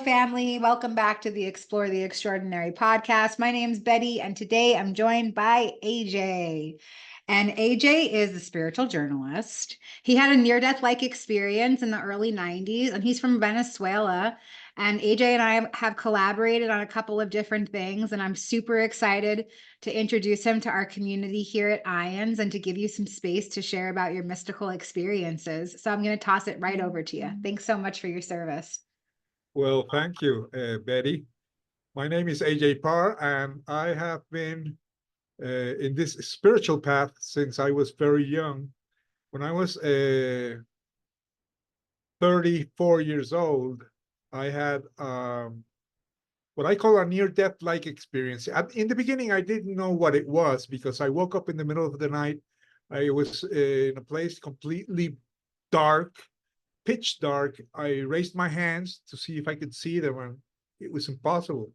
family. Welcome back to the Explore the Extraordinary podcast. My name's Betty, and today I'm joined by AJ. And AJ is a spiritual journalist. He had a near-death-like experience in the early 90s, and he's from Venezuela. And AJ and I have collaborated on a couple of different things, and I'm super excited to introduce him to our community here at IANDS and to give you some space to share about your mystical experiences. So I'm going to toss it right over to you. Thanks so much for your service. Well, thank you, Betty. My name is AJ Parr, and I have been in this spiritual path since I was very young. When I was 34 years old, I had what I call a near-death-like experience. In the beginning, I didn't know what it was because I woke up in the middle of the night. I was in a place completely dark, pitch dark. I raised my hands to see if I could see them, and it was impossible.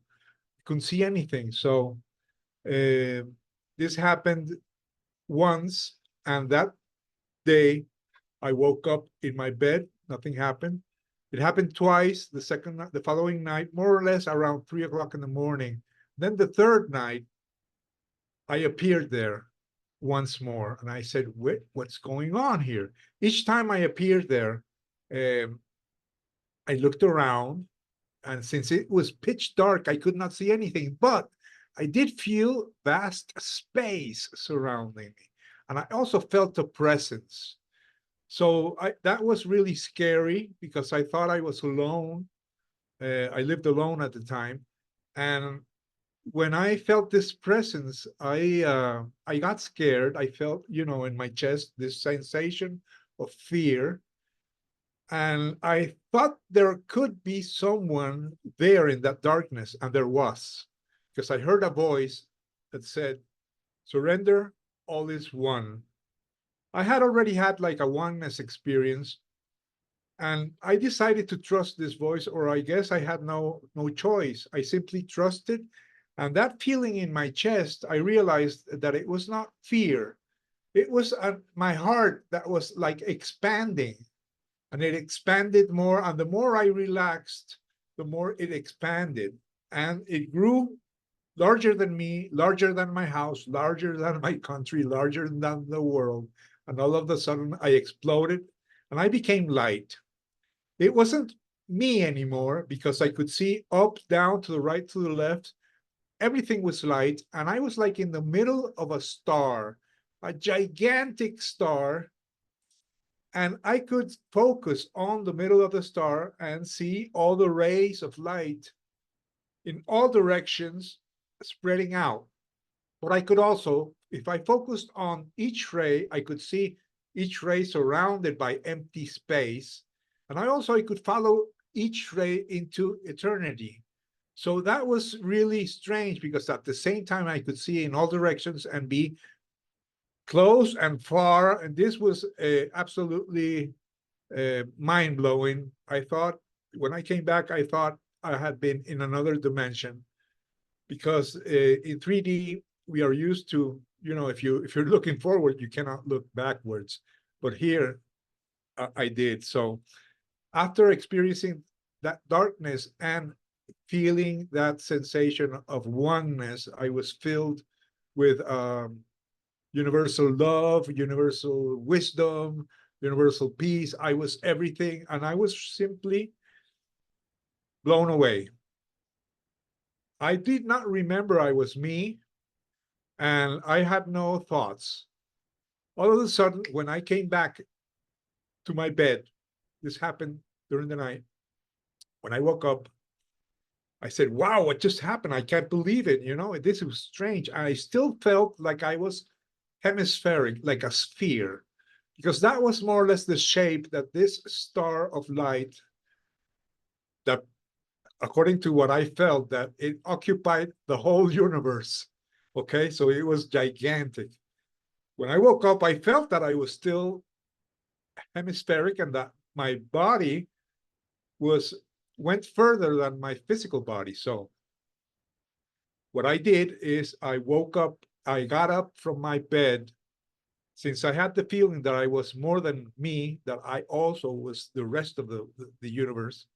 I couldn't see anything. So this happened once, and that day I woke up in my bed. Nothing happened. It happened twice. The following night, more or less around 3 o'clock in the morning. Then the third night, I appeared there once more, and I said, "What's going on here?" Each time I appeared there, I looked around, and since it was pitch dark, I could not see anything, but I did feel vast space surrounding me. And I also felt a presence. So that was really scary because I thought I was alone. I lived alone at the time. And when I felt this presence, I got scared. I felt, in my chest, this sensation of fear. And I thought there could be someone there in that darkness, and there was, because I heard a voice that said, "Surrender, all is one." I had already had like a oneness experience, and I decided to trust this voice, or I guess I had no choice. I simply trusted, and that feeling in my chest, I realized that it was not fear. It was my heart that was like expanding. And it expanded more, and the more I relaxed, the more it expanded. And it grew larger than me, larger than my house, larger than my country, larger than the world. And all of a sudden, I exploded, and I became light. It wasn't me anymore because I could see up, down, to the right, to the left. Everything was light, and I was like in the middle of a star, a gigantic star. And I could focus on the middle of the star and see all the rays of light in all directions spreading out. But I could also, if I focused on each ray, I could see each ray surrounded by empty space. And I could follow each ray into eternity. So that was really strange because at the same time, I could see in all directions and be close and far, and this was absolutely mind-blowing. I thought, when I came back, I thought I had been in another dimension, because in 3D, we are used to, if you're looking forward, you cannot look backwards. But here, I did. So after experiencing that darkness and feeling that sensation of oneness, I was filled with universal love, universal wisdom, universal peace. I was everything, and I was simply blown away. I did not remember I was me, and I had no thoughts. All of a sudden, when I came back to my bed, this happened during the night. When I woke up, I said, "Wow, what just happened? I can't believe it. This was strange." I still felt like I was hemispheric, like a sphere, because that was more or less the shape that this star of light, that according to what I felt, that it occupied the whole universe. Okay, so it was gigantic. When I woke up, I felt that I was still hemispheric and that my body went further than my physical body. So what I did is I got up from my bed, since I had the feeling that I was more than me, that I also was the rest of the universe.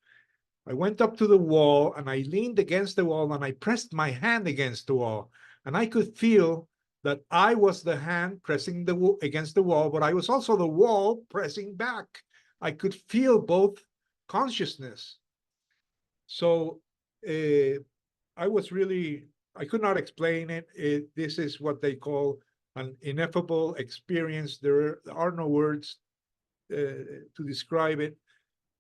I went up to the wall and I leaned against the wall and I pressed my hand against the wall. And I could feel that I was the hand pressing against the wall, but I was also the wall pressing back. I could feel both consciousness. So I was really, I could not explain it. This is what they call an ineffable experience. There are no words to describe it.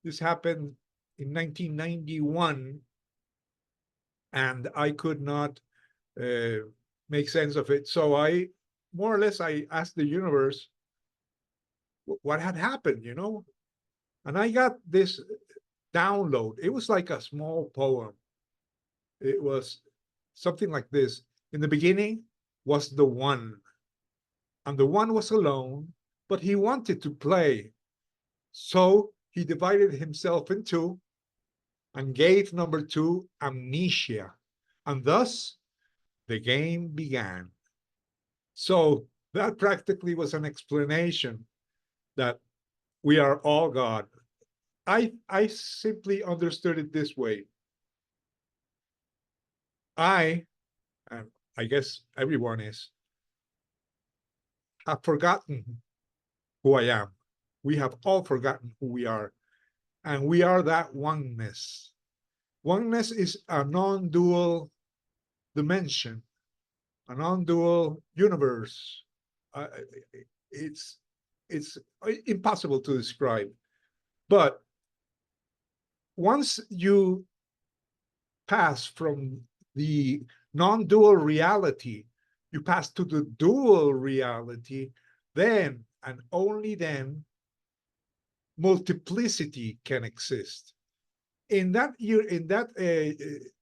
This happened in 1991, and I could not make sense of it. So I, more or less, I asked the universe what had happened, you know? And I got this download. It was like a small poem. It was something like this. In the beginning was the one, and the one was alone, but he wanted to play. So he divided himself in two and gave number two amnesia. And thus the game began. So that practically was an explanation that we are all God. I simply understood it this way. I, and I guess everyone is, have forgotten who I am. We have all forgotten who we are, and we are that oneness. Oneness is a non-dual dimension, a non-dual universe. Uh, it's it's impossible to describe, but once you pass from the non-dual reality, you pass to the dual reality, then and only then multiplicity can exist. In that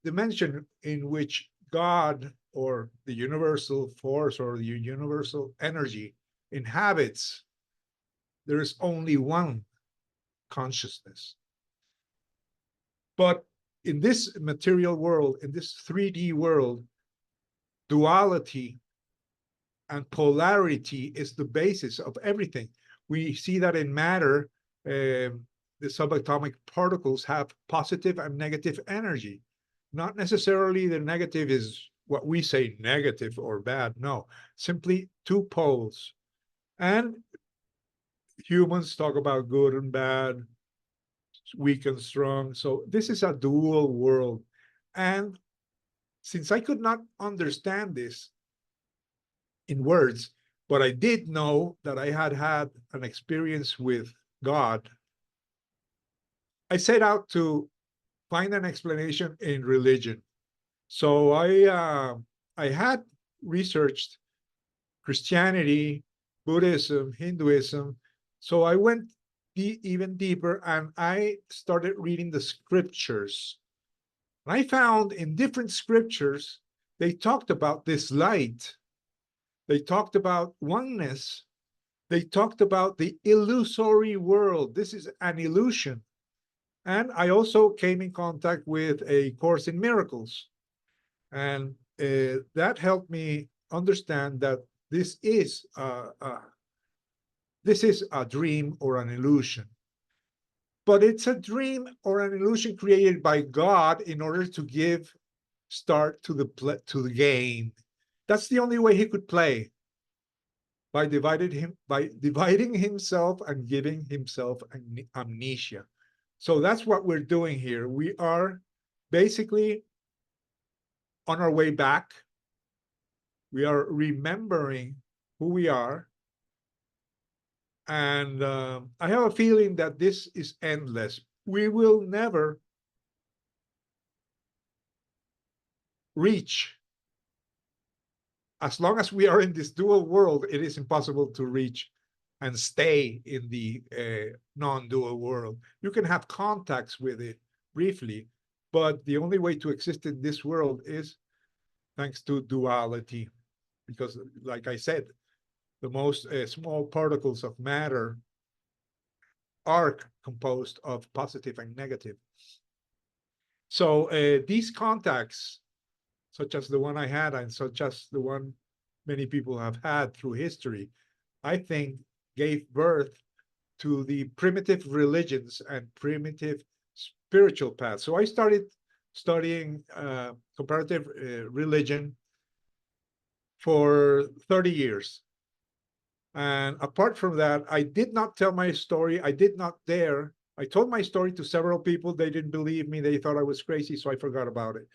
dimension in which God or the universal force or the universal energy inhabits, there is only one consciousness. But in this material world, in this 3D world, duality and polarity is the basis of everything. We see that in matter, the subatomic particles have positive and negative energy. Not necessarily the negative is what we say negative or bad. No, simply two poles. And humans talk about good and bad, weak and strong. So this is a dual world. And since I could not understand this in words, but I did know that I had had an experience with God, I set out to find an explanation in religion. So I had researched Christianity, Buddhism, Hinduism. So I went even deeper and I started reading the scriptures. And I found in different scriptures, they talked about this light. They talked about oneness. They talked about the illusory world. This is an illusion. And I also came in contact with A Course in Miracles. And that helped me understand that this is a dream or an illusion. But it's a dream or an illusion created by God in order to give start to the game. That's the only way he could play, by dividing himself and giving himself amnesia. So that's what we're doing here. We are basically on our way back. We are remembering who we are. And I have a feeling that this is endless. We will never reach. As long as we are in this dual world, it is impossible to reach and stay in the non-dual world. You can have contacts with it briefly, but the only way to exist in this world is thanks to duality. Because, like I said, the most small particles of matter are composed of positive and negative. So these contacts, such as the one I had and such as the one many people have had through history, I think gave birth to the primitive religions and primitive spiritual path. So I started studying comparative religion for 30 years. And apart from that, I did not tell my story. I did not dare. I told my story to several people. They didn't believe me. They thought I was crazy, so I forgot about it.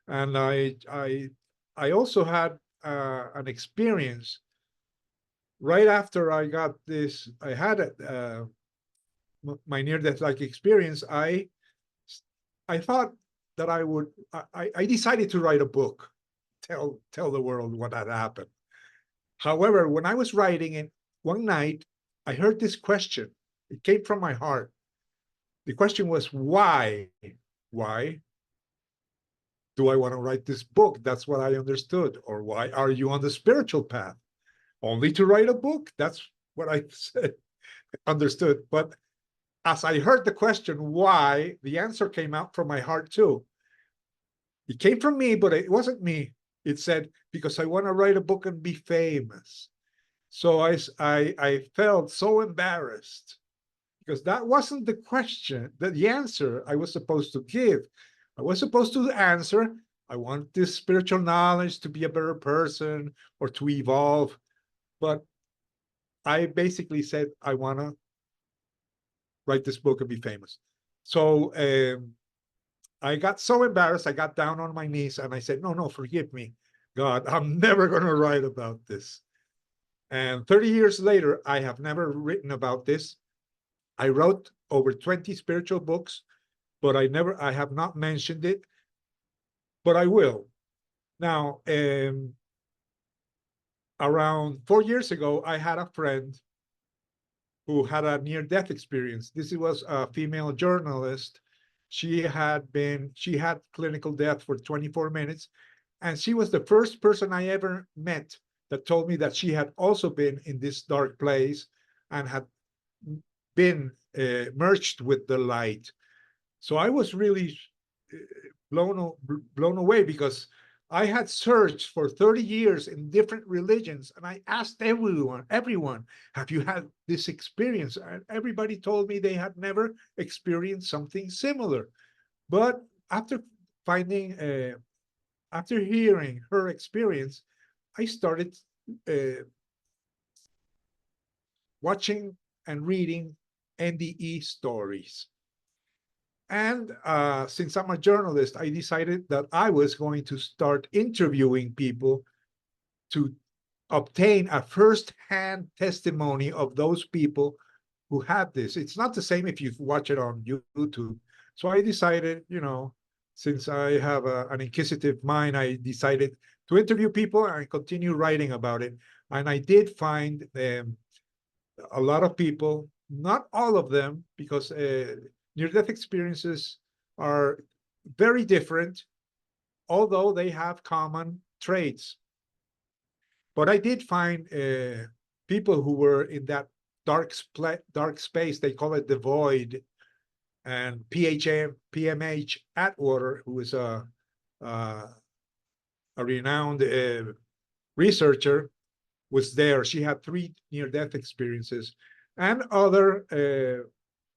And I also had an experience right after I got this. I had my near-death-like experience. I thought that I would. I decided to write a book, tell the world what had happened. However, when I was writing it one night, I heard this question. It came from my heart. The question was, why? Why do I want to write this book? That's what I understood. Or why are you on the spiritual path? Only to write a book? That's what I said, understood. But as I heard the question, why, the answer came out from my heart too. It came from me, but it wasn't me. It said, because I want to write a book and be famous. So I felt so embarrassed because that wasn't the question, the answer I was supposed to give. I was supposed to answer, I want this spiritual knowledge to be a better person or to evolve. But I basically said, I want to write this book and be famous. So I got so embarrassed, I got down on my knees and I said, no, forgive me, God, I'm never going to write about this. And 30 years later, I have never written about this. I wrote over 20 spiritual books, but I have not mentioned it, but I will. Now, around 4 years ago, I had a friend who had a near-death experience. This was a female journalist. She had clinical death for 24 minutes, and she was the first person I ever met that told me that she had also been in this dark place and had been merged with the light. So I was really blown away because I had searched for 30 years in different religions, and I asked everyone, have you had this experience? And everybody told me they had never experienced something similar. But after hearing her experience, I started watching and reading NDE stories. And since I'm a journalist, I decided that I was going to start interviewing people to obtain a first-hand testimony of those people who had this. It's not the same if you watch it on YouTube. So I decided, since I have an inquisitive mind, I decided to interview people and continue writing about it. And I did find a lot of people, not all of them, because near-death experiences are very different, although they have common traits. But I did find people who were in that dark space. They call it the void. And PMH Atwater, who is a renowned researcher, was there. She had 3 near-death experiences, and other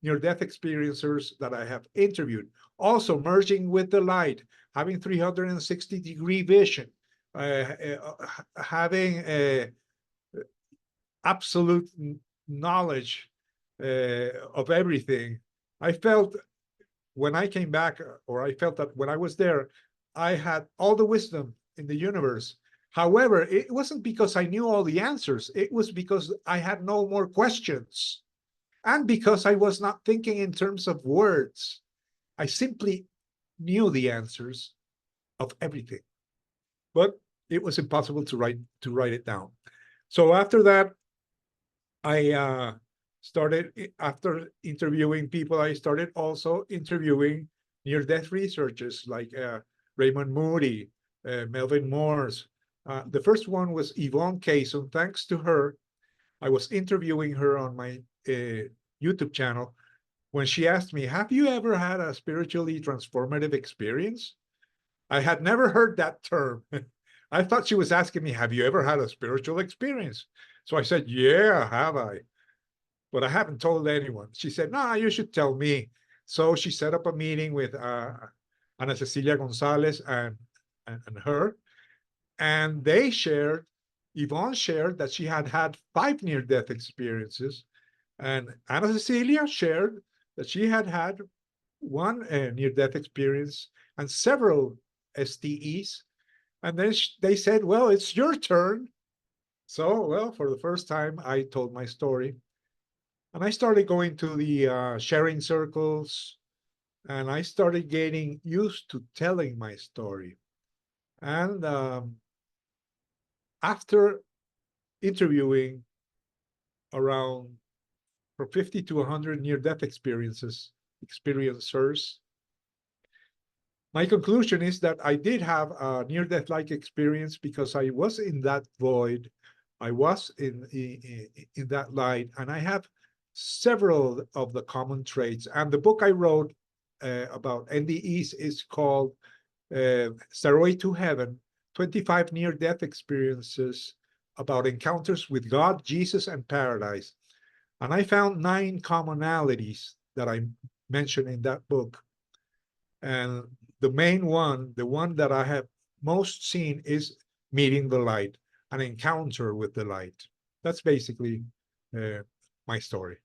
near-death experiencers that I have interviewed, also merging with the light, having 360-degree vision, having absolute knowledge of everything. I felt when I came back, or I felt that when I was there, I had all the wisdom in the universe. However, it wasn't because I knew all the answers. It was because I had no more questions. And because I was not thinking in terms of words. I simply knew the answers of everything. But it was impossible to write it down. So after that, I started, after interviewing people, I started also interviewing near-death researchers like Raymond Moody, Melvin Morse. The first one was Yvonne Kaysen. Thanks to her, I was interviewing her on my YouTube channel when she asked me, have you ever had a spiritually transformative experience? I had never heard that term. I thought she was asking me, have you ever had a spiritual experience? So I said, yeah, have I? But I haven't told anyone. She said, no, you should tell me. So she set up a meeting with Ana Cecilia Gonzalez and her, and they shared, Yvonne shared that she had had 5 near-death experiences, and Ana Cecilia shared that she had had one near-death experience and several STEs. And then they said, well, it's your turn. So, well, for the first time, I told my story. And I started going to the sharing circles, and I started getting used to telling my story. And after interviewing around from 50 to 100 near-death experiencers, my conclusion is that I did have a near-death-like experience because I was in that void. I was in that light, and I have several of the common traits. And the book I wrote about NDEs is called Stairway to Heaven, 25 Near-Death Experiences about Encounters with God, Jesus, and Paradise. And I found 9 commonalities that I mentioned in that book. And the main one, the one that I have most seen, is meeting the light, an encounter with the light. That's basically my story.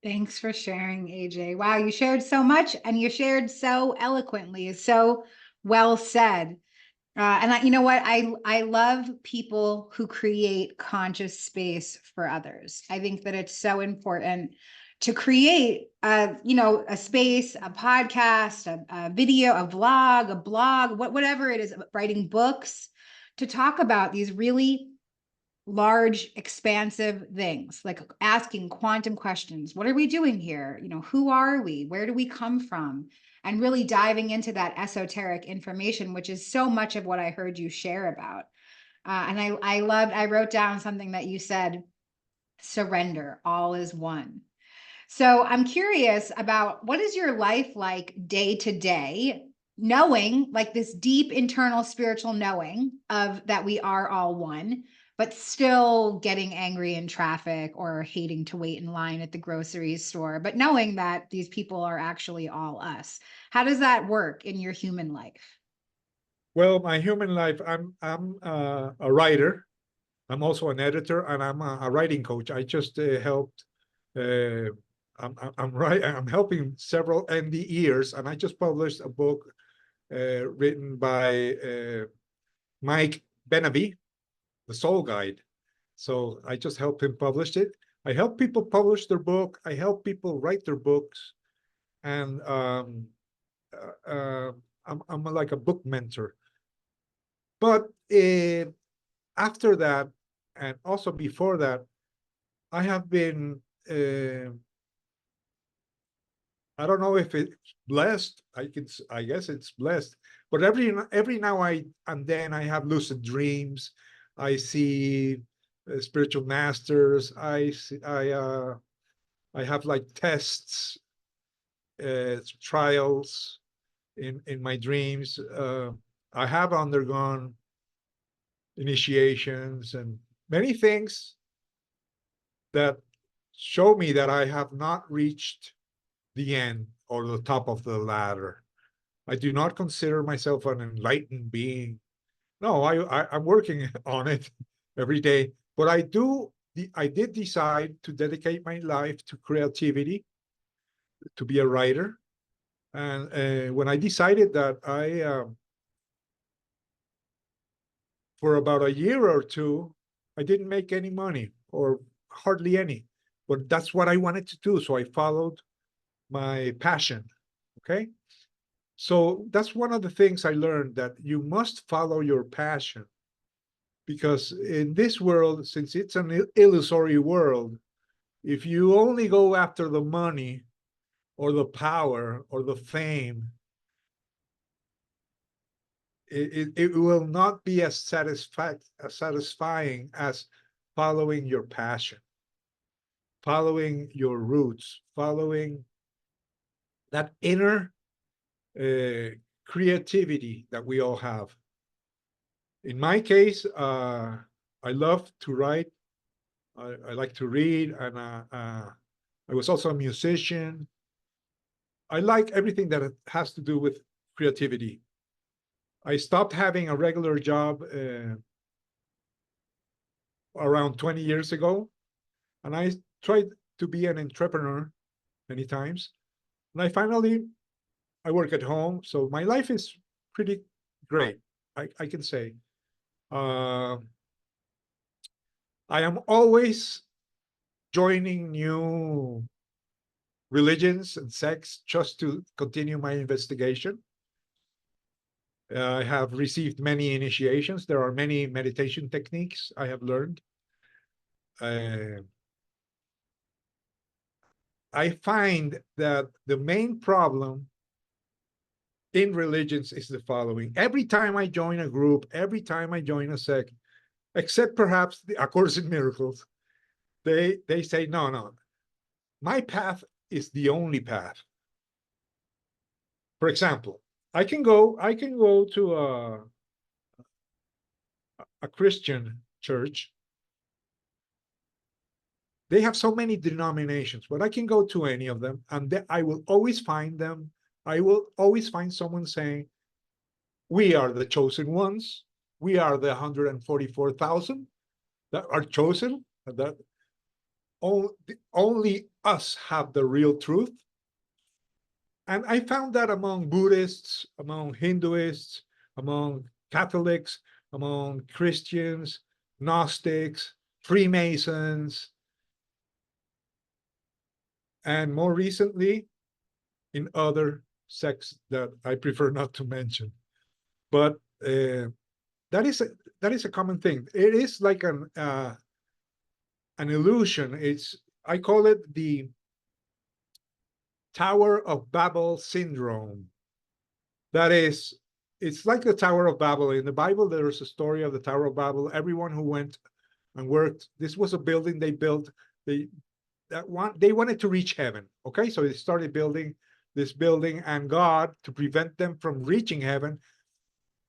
Thanks for sharing, AJ. Wow, you shared so much and you shared so eloquently. So well said. You know what? I love people who create conscious space for others. I think that it's so important to create a space, a podcast, a video, a vlog, a blog, whatever it is, writing books, to talk about these really large, expansive things, like asking quantum questions. What are we doing here? Who are we? Where do we come from? And really diving into that esoteric information, which is so much of what I heard you share about. And I wrote down something that you said: surrender, all is one. So I'm curious about, what is your life like day to day, knowing, like, this deep internal spiritual knowing of that we are all one, but still getting angry in traffic or hating to wait in line at the grocery store, but knowing that these people are actually all us. How does that work in your human life? Well, my human life, I'm a writer. I'm also an editor, and I'm a writing coach. I just helped. Uh, I'm helping several NDEers, and I just published a book written by Mike Benavi, The Soul Guide. So I just helped him publish it. I help people publish their book. I help people write their books, and I'm like a book mentor. But after that, and also before that, I have been, I don't know if it's blessed. I guess it's blessed. But every now and then I have lucid dreams. I see spiritual masters. I have like tests, trials in my dreams. I have undergone initiations and many things that show me that I have not reached the end or the top of the ladder. I do not consider myself an enlightened being. No, I'm working on it every day. But I did decide to dedicate my life to creativity, to be a writer. And when I decided that, for about a year or two, I didn't make any money, or hardly any. But that's what I wanted to do. So I followed my passion. Okay. So that's one of the things I learned, that you must follow your passion. Because in this world, since it's an illusory world, if you only go after the money or the power or the fame, it will not be as satisfying as following your passion, following your roots, following that inner creativity that we all have. In my case, I love to write. I like to read, and I was also a musician. I like everything that has to do with creativity. I stopped having a regular job around 20 years ago, and I tried to be an entrepreneur many times. And I work at home, so my life is pretty great, I can say. Uh, I am always joining new religions and sects just to continue my investigation. I have received many initiations. There are many meditation techniques I have learned. Uh, I find that the main problem in religions is the following. Every time I join a group, every time I join a sect, except perhaps the A Course in Miracles, they say, no, no, my path is the only path. For example, I can go to a Christian church. They have so many denominations, but I can go to any of them, and I will always find them. I will always find someone saying, "We are the chosen ones. We are the 144,000 that are chosen. That only us have the real truth." And I found that among Buddhists, among Hinduists, among Catholics, among Christians, Gnostics, Freemasons, and more recently in other sects that I prefer not to mention. But that is a common thing. It is like an illusion. I call it the Tower of Babel syndrome. That is, it's like the Tower of Babel. In the Bible, there's a story of the Tower of Babel. Everyone who went and worked, this was a building they built. They wanted to reach heaven. Okay, so they started building this building, and God, to prevent them from reaching heaven,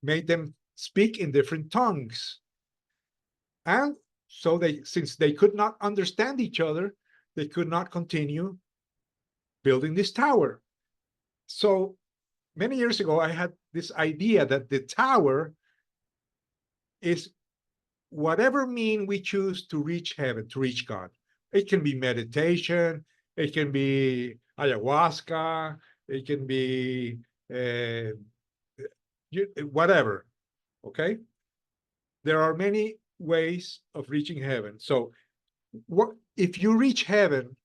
made them speak in different tongues. And so since they could not understand each other, they could not continue building this tower. So many years ago, I had this idea that the tower is whatever mean we choose to reach heaven, to reach God. It can be meditation, it can be ayahuasca, it can be whatever. Okay? There are many ways of reaching heaven. So, what if you reach heaven,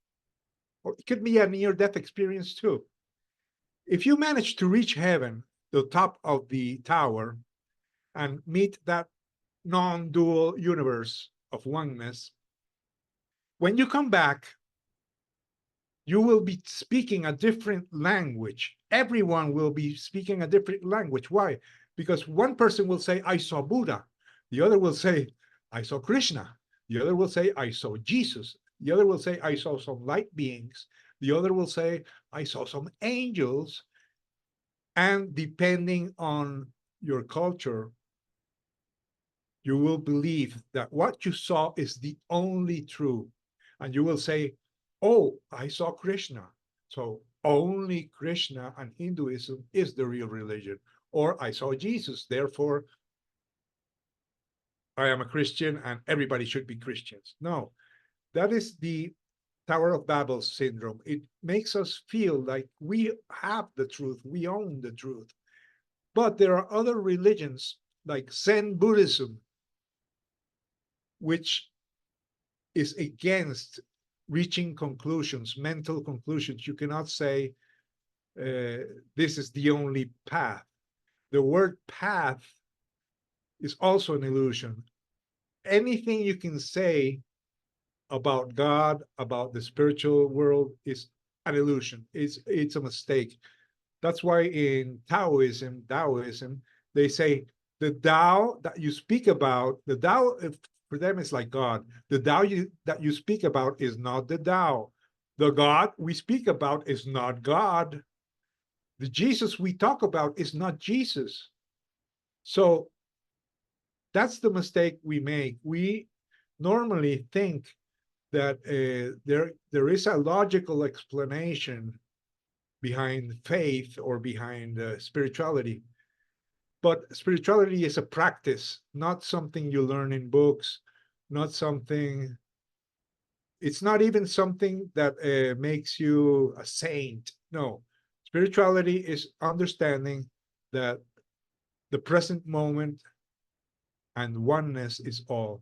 or it could be a near-death experience too. If you manage to reach heaven, the top of the tower, and meet that non-dual universe of oneness, when you come back, you will be speaking a different language. Everyone will be speaking a different language. Why? Because one person will say, I saw Buddha. The other will say, I saw Krishna. The other will say, I saw Jesus. The other will say, I saw some light beings. The other will say, I saw some angels. And depending on your culture, you will believe that what you saw is the only true. And you will say, oh, I saw Krishna. So only Krishna and Hinduism is the real religion. Or I saw Jesus, therefore I am a Christian and everybody should be Christians. No, that is the Tower of Babel syndrome. It makes us feel like we have the truth, we own the truth. But there are other religions like Zen Buddhism, which is against reaching conclusions, mental conclusions. You cannot say this is the only path. The word path is also an illusion. Anything you can say about God, about the spiritual world, is an illusion. It's a mistake. That's why in Taoism, they say the Tao that you speak about, the Tao for them is like God. The Tao that you speak about is not the Tao. The God we speak about is not God. The Jesus we talk about is not Jesus. So that's the mistake we make. We normally think that there is a logical explanation behind faith or behind spirituality. But spirituality is a practice, not something you learn in books, not something, it's not even something that makes you a saint. No, spirituality is understanding that the present moment and oneness is all.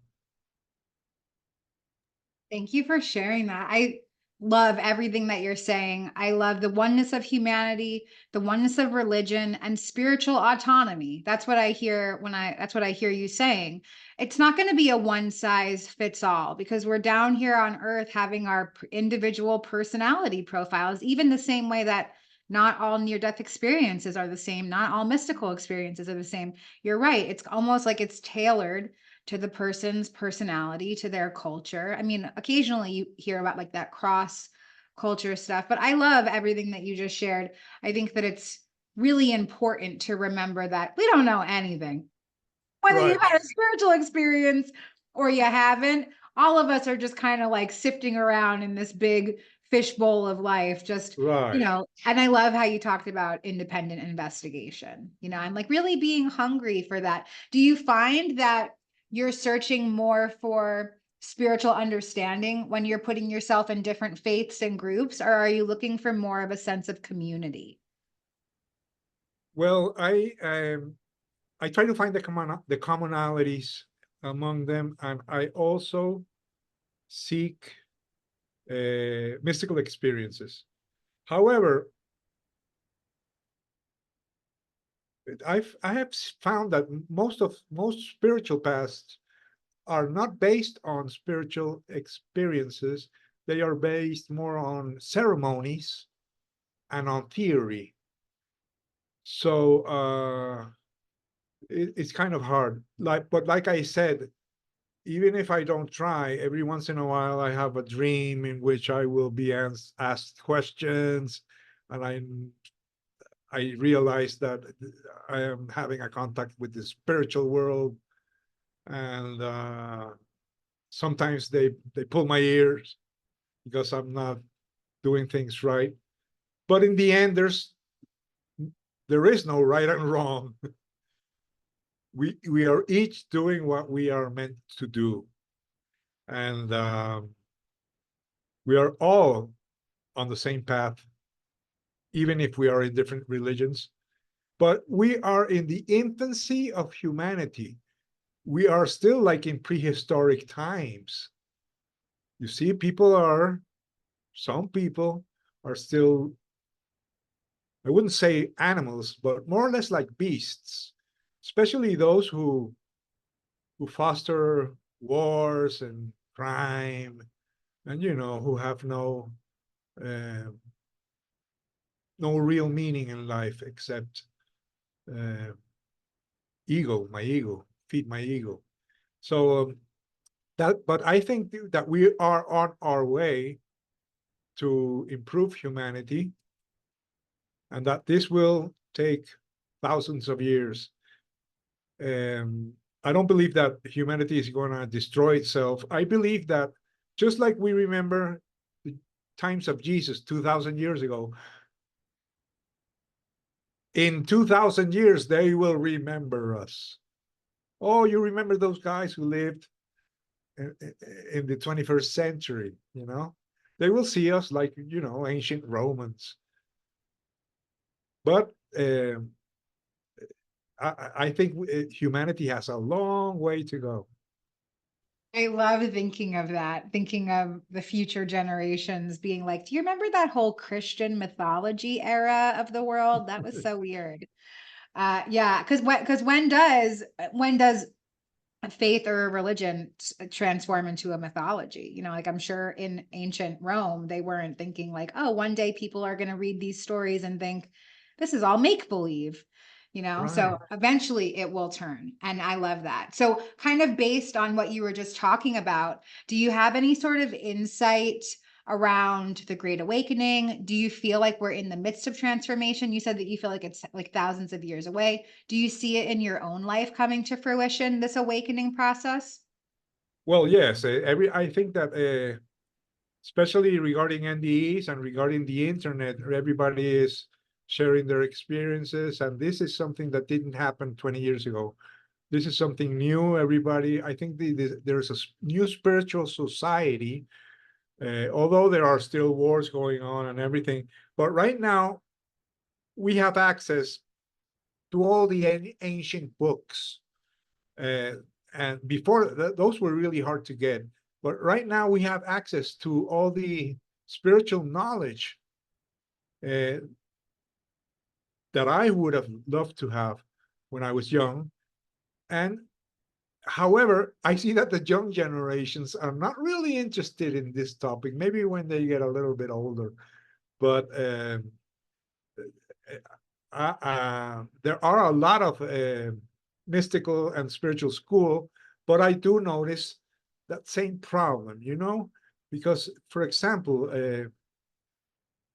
Thank you for sharing that. I love everything that you're saying. I love the oneness of humanity, the oneness of religion, and spiritual autonomy. That's what I hear that's what I hear you saying. It's not going to be a one size fits all because we're down here on earth having our individual personality profiles, even the same way that not all near death experiences are the same, not all mystical experiences are the same. You're right. It's almost like it's tailored to the person's personality, to their culture. I mean, occasionally you hear about like that cross culture stuff, but I love everything that you just shared. I think that it's really important to remember that we don't know anything. Whether Right, you've had a spiritual experience or you haven't, all of us are just kind of like sifting around in this big fishbowl of life, just, right. and I love how you talked about independent investigation. I'm like really being hungry for that. Do you find that you're searching more for spiritual understanding when you're putting yourself in different faiths and groups, or are you looking for more of a sense of community? Well, I try to find the commonalities among them, and I also seek mystical experiences. However, I have found that most spiritual paths are not based on spiritual experiences. They are based more on ceremonies and on theory. So it's kind of hard. But like I said, even if I don't try, every once in a while I have a dream in which I will be asked questions, and I realize that I am having a contact with the spiritual world, and sometimes they pull my ears because I'm not doing things right. But in the end, there is no right and wrong. We are each doing what we are meant to do, and we are all on the same path, even if we are in different religions. But we are in the infancy of humanity. We are still like in prehistoric times. You see, some people are still, I wouldn't say animals, but more or less like beasts, especially those who foster wars and crime, and who have uh, no real meaning in life except uh, my ego, feed my ego. So but I think that we are on our way to improve humanity, and that this will take thousands of years. I don't believe that humanity is going to destroy itself. I believe that just like we remember the times of Jesus 2,000 years ago, in 2,000 years, they will remember us. Oh, you remember those guys who lived in the 21st century, They will see us like, ancient Romans. But I think humanity has a long way to go. I love thinking of that, thinking of the future generations being like, do you remember that whole Christian mythology era of the world? That was so weird. Yeah, because when does a faith or a religion transform into a mythology? Like I'm sure in ancient Rome, they weren't thinking like, oh, one day people are going to read these stories and think this is all make believe. Right. So eventually it will turn. And I love that. So, kind of based on what you were just talking about, do you have any sort of insight around the Great Awakening? Do you feel like we're in the midst of transformation? You said that you feel like it's like thousands of years away. Do you see it in your own life coming to fruition, this awakening process? Well, yes. I think that especially regarding NDEs and regarding the internet. Everybody is sharing their experiences, and this is something that didn't happen 20 years ago. This is something new. Everybody, I think there's a new spiritual society, although there are still wars going on and everything. But right now, we have access to all the ancient books. And before, those were really hard to get. But right now, we have access to all the spiritual knowledge that I would have loved to have when I was young. And however, I see that the young generations are not really interested in this topic, maybe when they get a little bit older. But there are a lot of mystical and spiritual school, but I do notice that same problem, because, for example,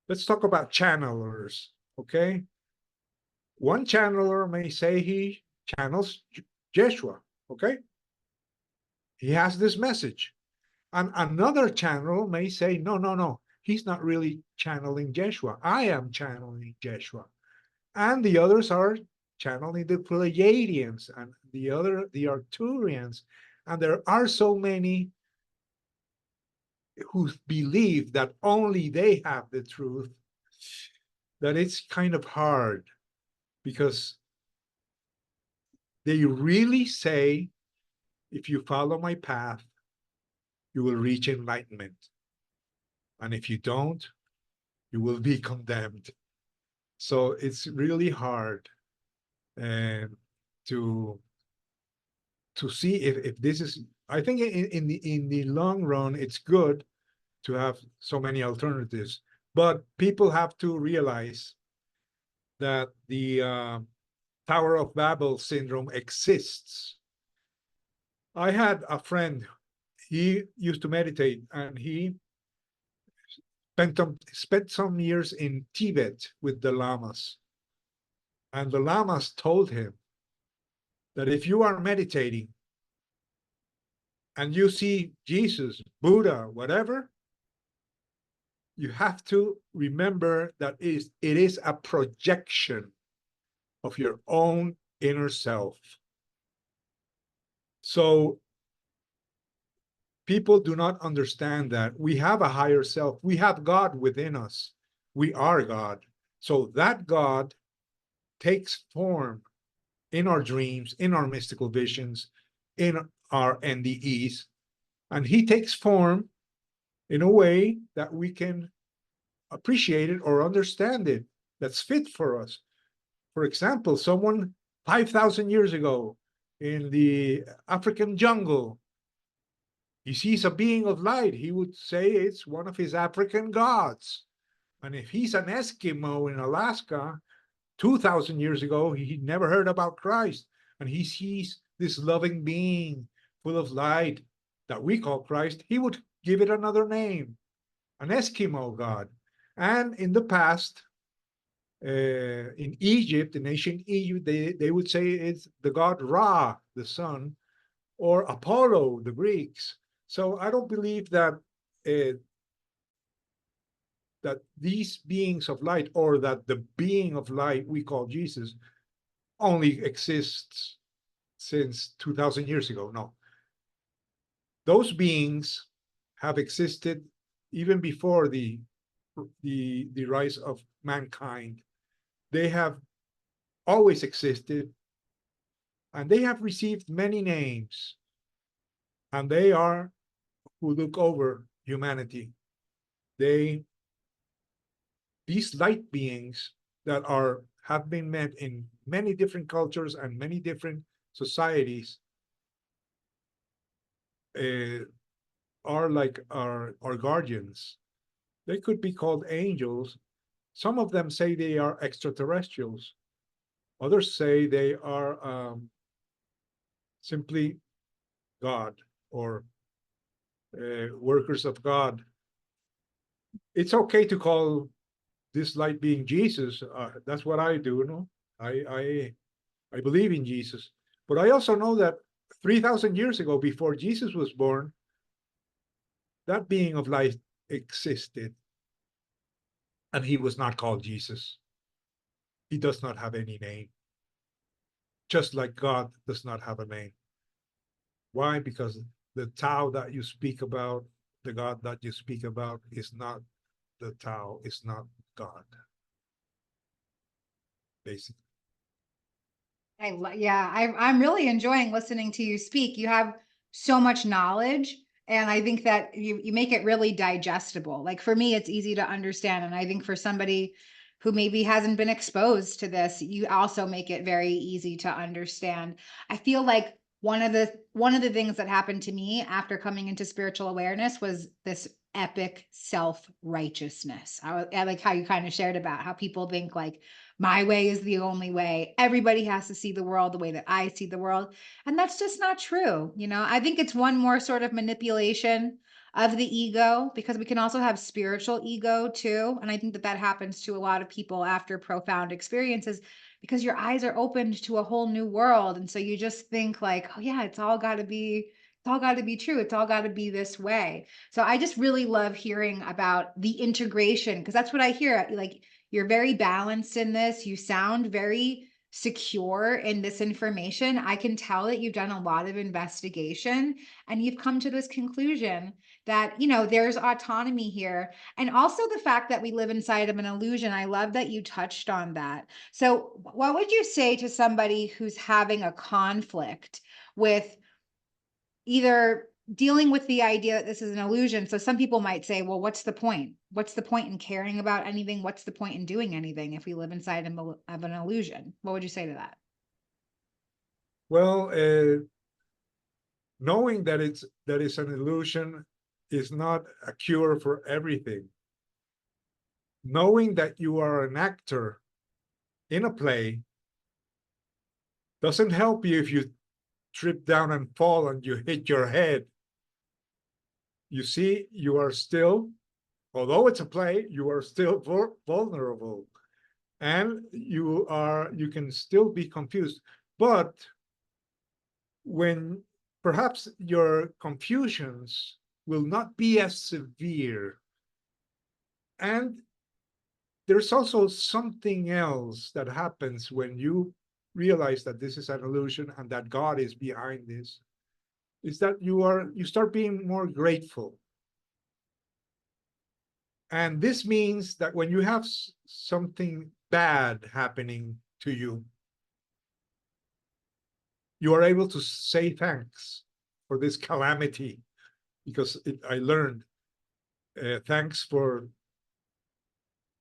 let's talk about channelers, okay? One channeler may say he channels Yeshua, okay? He has this message. And another channel may say, no, no, no, he's not really channeling Yeshua. I am channeling Yeshua. And the others are channeling the Pleiadians and the Arcturians. And there are so many who believe that only they have the truth that it's kind of hard, because they really say, if you follow my path, you will reach enlightenment. And if you don't, you will be condemned. So it's really hard to see if this is. I think in the long run, it's good to have so many alternatives, but people have to realize that the Tower of Babel syndrome exists. I had a friend, he used to meditate, and he spent some years in Tibet with the lamas. And the lamas told him that if you are meditating and you see Jesus, Buddha, whatever, you have to remember that it is a projection of your own inner self. So people do not understand that we have a higher self. We have God within us. We are God. So that God takes form in our dreams, in our mystical visions, in our NDEs, and he takes form in a way that we can appreciate it or understand it, that's fit for us. For example, someone 5,000 years ago in the African jungle, he sees a being of light. He would say it's one of his African gods. And if he's an Eskimo in Alaska, 2,000 years ago, he never heard about Christ. And he sees this loving being full of light that we call Christ. He would give it another name, an Eskimo god. And in the past, in Egypt, in ancient Egypt, they would say it's the god Ra, the sun, or Apollo, the Greeks. So I don't believe that that these beings of light, or that the being of light we call Jesus, only exists since 2,000 years ago. No. Those beings have existed even before the rise of mankind. They have always existed, and they have received many names, and they are who look over humanity. These light beings that have been met in many different cultures and many different societies are like our guardians. They could be called angels. Some of them say they are extraterrestrials. Others say they are simply God, or workers of God. It's okay to call this light being Jesus. That's what I do. No, I believe in Jesus, but I also know that 3,000 years ago, before Jesus was born, that being of light existed, and he was not called Jesus. He does not have any name, just like God does not have a name. Why? Because the Tao that you speak about, the God that you speak about, is not the Tao, is not God, basically. I'm really enjoying listening to you speak. You have so much knowledge, and I think that you make it really digestible. Like for me, it's easy to understand, and I think for somebody who maybe hasn't been exposed to this, you also make it very easy to understand. I feel like one of the things that happened to me after coming into spiritual awareness was this epic self-righteousness. I like how you kind of shared about how people think like my way is the only way. Everybody has to see the world the way that I see the world. And that's just not true. I think it's one more sort of manipulation of the ego, because we can also have spiritual ego too. And I think that happens to a lot of people after profound experiences, because your eyes are opened to a whole new world. And so you just think like, oh yeah, it's all got to be true. It's all got to be this way. So I just really love hearing about the integration, because that's what I hear. Like, you're very balanced in this. You sound very secure in this information. I can tell that you've done a lot of investigation, and you've come to this conclusion that, there's autonomy here. And also the fact that we live inside of an illusion. I love that you touched on that. So what would you say to somebody who's having a conflict with either dealing with the idea that this is an illusion? So some people might say, well, what's the point? What's the point in caring about anything? What's the point in doing anything if we live inside of an illusion? What would you say to that? Well, knowing that it's an illusion is not a cure for everything. Knowing that you are an actor in a play doesn't help you if you trip down and fall and you hit your head. You see, you are still, although it's a play, you are still vulnerable, and you can still be confused. But when perhaps your confusions will not be as severe, and there's also something else that happens when you realize that this is an illusion and that God is behind this, is that you start being more grateful. And this means that when you have something bad happening to you, you are able to say thanks for this calamity, because I learned, thanks for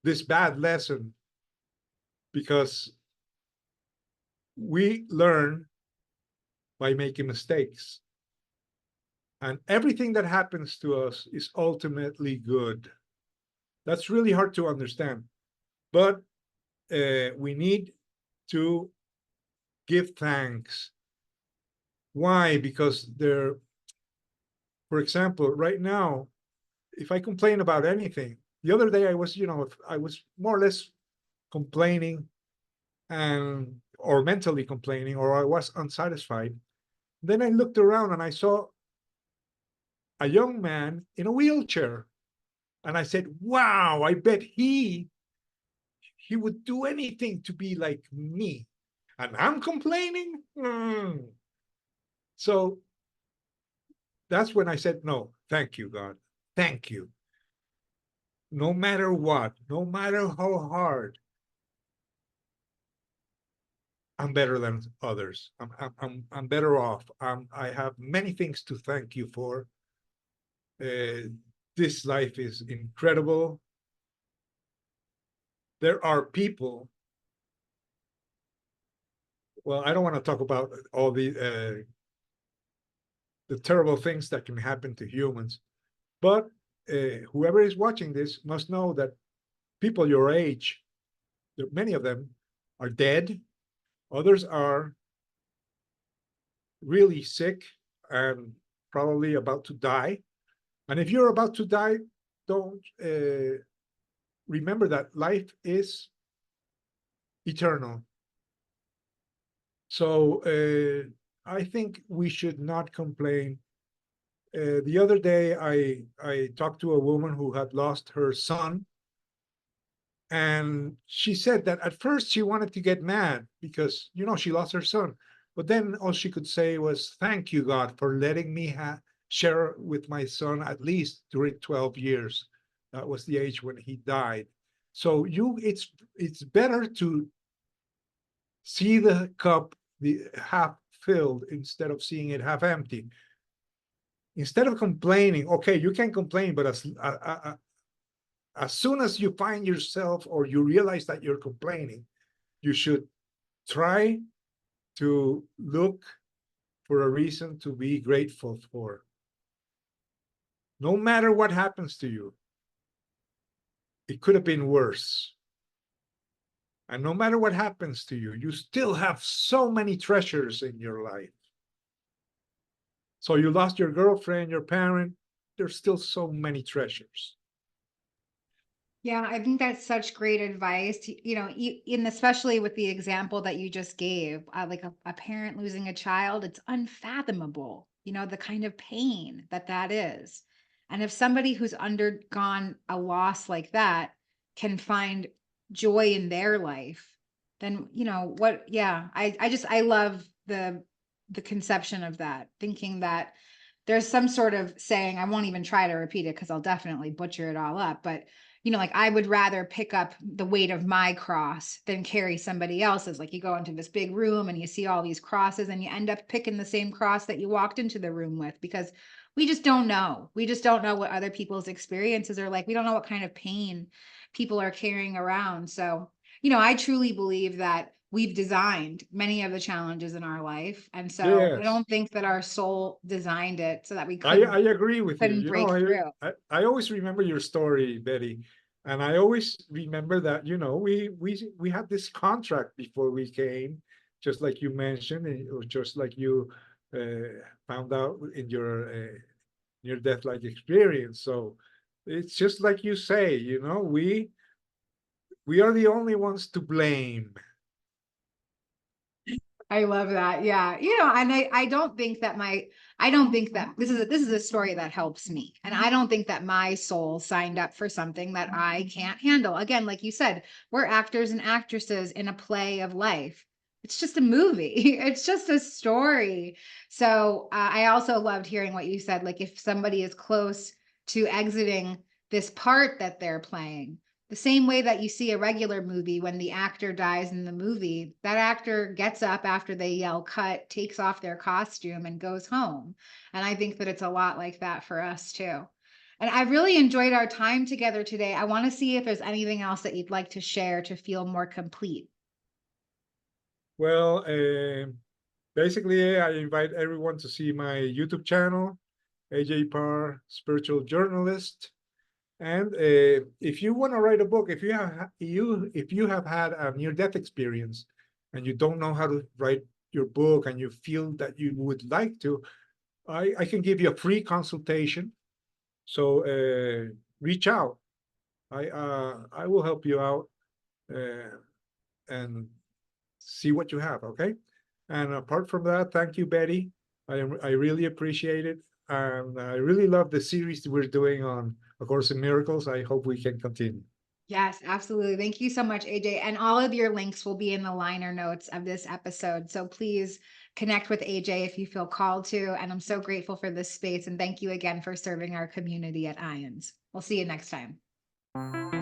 this bad lesson, because we learn by making mistakes. And everything that happens to us is ultimately good. That's really hard to understand. But we need to give thanks. Why? Because for example, right now, if I complain about anything, the other day I was more or less complaining or mentally complaining, or I was unsatisfied. Then I looked around and I saw a young man in a wheelchair. And I said, wow, I bet he would do anything to be like me. And I'm complaining. So that's when I said, no, thank you, God. Thank you. No matter what, no matter how hard, I'm better than others. I'm better off. I have many things to thank you for. This life is incredible. There are people. Well, I don't want to talk about all the terrible things that can happen to humans, but whoever is watching this must know that people your age, many of them, are dead. Others are really sick and probably about to die. And if you're about to die, don't remember that life is eternal. So I think we should not complain The other day, I talked to a woman who had lost her son, and she said that at first she wanted to get mad because, you know, she lost her son. But then all she could say was, "Thank you, God, for letting me share with my son at least during 12 years." That was the age when he died. So it's better to see the cup the half filled instead of seeing it half empty. Instead of complaining, okay, you can complain, but as soon as you find yourself or you realize that you're complaining, you should try to look for a reason to be grateful for. No matter what happens to you, it could have been worse. And no matter what happens to you, you still have so many treasures in your life. So you lost your girlfriend, your parent, there's still so many treasures. Yeah, I think that's such great advice. You know, especially with the example that you just gave, like a parent losing a child, it's unfathomable, you know, the kind of pain that that is. And if somebody who's undergone a loss like that can find joy in their life, then, you know, yeah, I love the conception of that, thinking that there's some sort of saying, I won't even try to repeat it because I'll definitely butcher it all up, but you know, like I would rather pick up the weight of my cross than carry somebody else's. Like you go into this big room and you see all these crosses and you end up picking the same cross that you walked into the room with, because we just don't know. We just don't know what other people's experiences are like. We don't know what kind of pain people are carrying around. So, you know, I truly believe that we've designed many of the challenges in our life. And so I Yes, don't think that our soul designed it so that we I agree with you. couldn't You know, break through. I always remember your story, Betty, and I always remember that, you know, we had this contract before we came, just like you mentioned, or just like you found out in your near death like experience. So it's just like you say, you know, we are the only ones to blame. I love that. Yeah. You know, and I don't think that I don't think that this is a story that helps me. And I don't think that my soul signed up for something that I can't handle. Again, like you said, we're actors and actresses in a play of life. It's just a movie. It's just a story. So I also loved hearing what you said. Like if somebody is close to exiting this part that they're playing, the same way that you see a regular movie, when the actor dies in the movie, that actor gets up after they yell cut, takes off their costume, and goes home. And I think that it's a lot like that for us too. And I really enjoyed our time together today. I want to see if there's anything else that you'd like to share to feel more complete. Well, basically, I invite everyone to see my YouTube channel, AJ Parr, spiritual journalist. And if you want to write a book, if you have had a near-death experience and you don't know how to write your book and you feel that you would like to, I can give you a free consultation. So reach out. I will help you out and see what you have. Okay. And apart from that, thank you, Betty. I really appreciate it. And I really love the series we're doing on A Course in Miracles. I hope we can continue. Yes, absolutely. Thank you so much, AJ. And all of your links will be in the liner notes of this episode. So please connect with AJ if you feel called to. And I'm so grateful for this space. And thank you again for serving our community at IANDS. We'll see you next time.